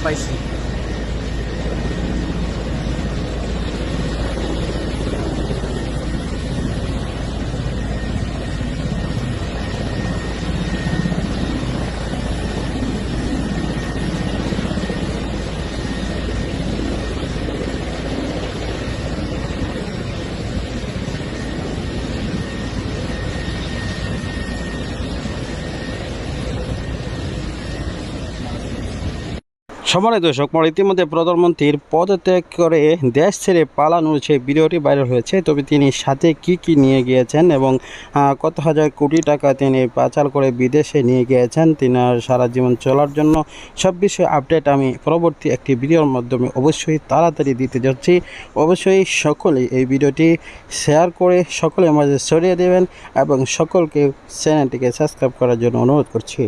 পাইছি। সম্মানিত দর্শক, ইতিমধ্যে প্রধানমন্ত্রীর পদত্যাগ করে দেশ ছেড়ে পালানোর সেই ভিডিওটি ভাইরাল হয়েছে। তবে তিনি সাথে কি নিয়ে গিয়েছেন এবং কত হাজার কোটি টাকা তিনি পাচার করে বিদেশে নিয়ে গিয়েছেন তিনার সারা জীবন চলার জন্য, সব বিষয়ে আপডেট আমি পরবর্তী একটি ভিডিওর মাধ্যমে অবশ্যই তাড়াতাড়ি দিতে যাচ্ছি। অবশ্যই সকলেই এই ভিডিওটি শেয়ার করে সকলের মাঝে ছড়িয়ে দেবেন এবং সকলকে চ্যানেলটিকে সাবস্ক্রাইব করার জন্য অনুরোধ করছি।